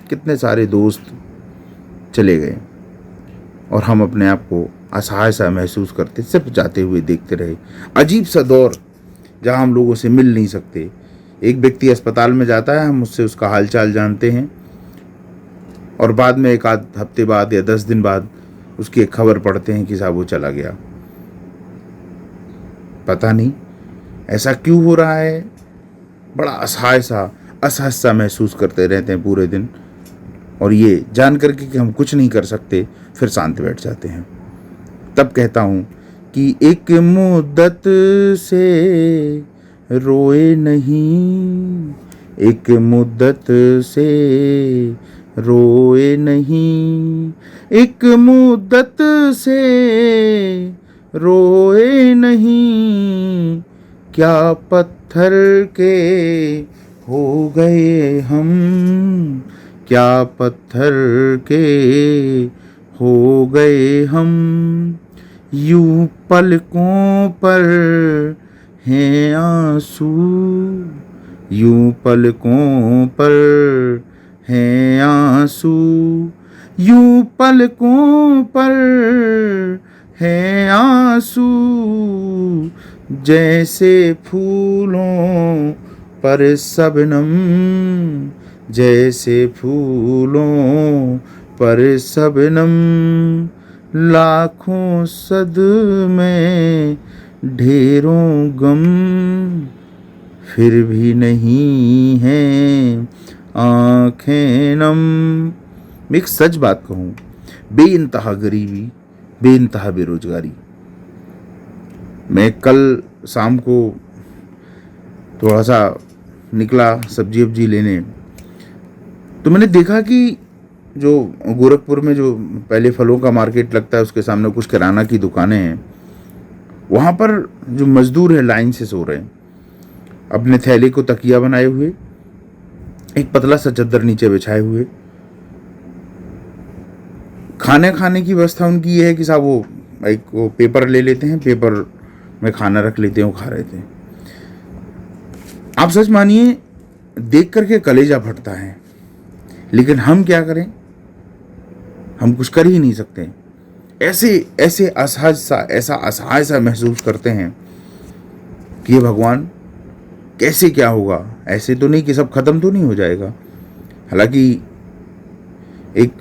कितने सारे दोस्त चले गए और हम अपने आप को असहाय सा महसूस करते, सिर्फ जाते हुए देखते रहे। अजीब सा दौर जहाँ हम लोगों से मिल नहीं सकते। एक व्यक्ति अस्पताल में जाता है, हम उससे उसका हालचाल जानते हैं और बाद में एक आध हफ्ते बाद या 10 दिन बाद उसकी एक खबर पढ़ते हैं कि साहब वो चला गया। पता नहीं ऐसा क्यों हो रहा है, बड़ा असहाय सा महसूस करते रहते हैं पूरे दिन, और ये जान करके कि हम कुछ नहीं कर सकते फिर शांत बैठ जाते हैं। तब कहता हूँ कि एक मुद्दत से रोए नहीं, एक मुद्दत से रोए नहीं, एक मुद्दत से रोए नहीं, क्या पत्थर के हो गए हम, क्या पत्थर के हो गए हम, यूं पलकों पर हैं आंसू, यूं पलकों पर हैं आंसू, यूं पलकों पर हैं आंसू, जैसे फूलों पर शबनम, जैसे फूलों पर शबनम, लाखों सदमे ढेरों गम, फिर भी नहीं है आँखें नम। मैं एक सच बात कहूँ, बेइंतहा गरीबी, बेइंतहा बेरोजगारी। मैं कल शाम को थोड़ा सा निकला सब्जी वब्जी लेने, तो मैंने देखा कि जो गोरखपुर में जो पहले फलों का मार्केट लगता है उसके सामने कुछ किराना की दुकानें हैं, वहाँ पर जो मजदूर है लाइन से सो रहे हैं, अपने थैले को तकिया बनाए हुए, एक पतला सा चद्दर नीचे बिछाए हुए। खाने की व्यवस्था उनकी ये है कि साहब वो पेपर ले लेते हैं, पेपर में खाना रख लेते हैं, वो खा रहे थे। आप सच मानिए देख करके कलेजा फटता है, लेकिन हम क्या करें, हम कुछ कर ही नहीं सकते। ऐसे असहाय सा महसूस करते हैं कि ये भगवान कैसे क्या होगा। ऐसे तो नहीं कि सब खत्म तो नहीं हो जाएगा। हालांकि एक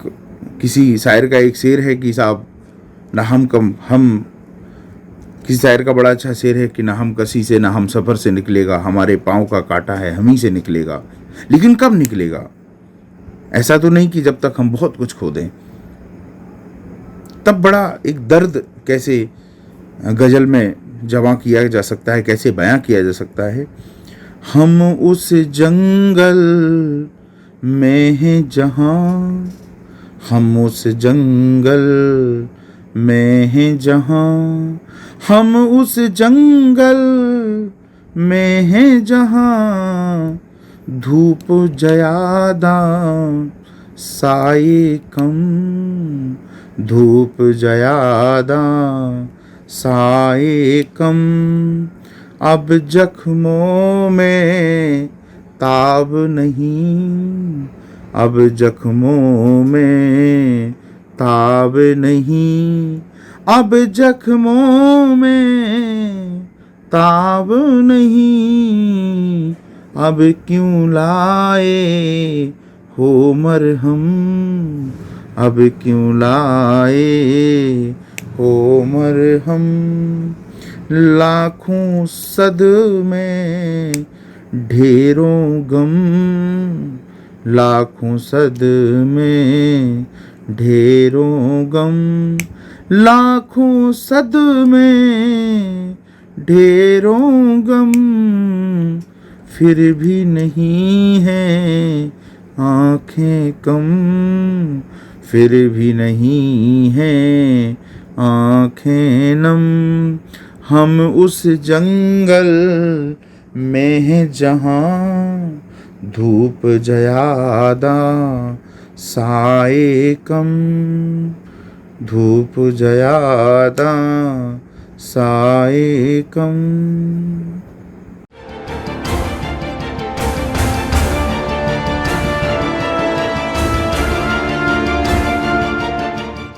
किसी शायर का एक शेर है कि साहब ना हम किसी शायर का बड़ा अच्छा शेर है कि ना हम कसी से ना हम सफ़र से निकलेगा, हमारे पाँव का कांटा है हम ही से निकलेगा। लेकिन कब निकलेगा? ऐसा तो नहीं कि जब तक हम बहुत कुछ खो दें। तब बड़ा एक दर्द कैसे गज़ल में जमा किया जा सकता है, कैसे बयां किया जा सकता है। हम उस जंगल में हैं जहाँ, हम उस जंगल में हैं जहाँ, हम उस जंगल में हैं जहाँ, धूप ज्यादा साए कम, धूप ज्यादा साए कम, अब जख्मों में ताब नहीं, अब जख्मों में ताब नहीं, अब जख्मों में ताब नहीं, अब क्यों लाए हो मरहम, अब क्यों लाए हो मरहम, लाखों सदमे ढेरों गम, लाखों सदमे ढेरों गम, लाखों सदमे ढेरों गम, फिर भी नहीं है आँखें कम, फिर भी नहीं है आँखें नम, हम उस जंगल में हैं जहाँ, धूप ज्यादा साए कम, धूप ज्यादा साए कम।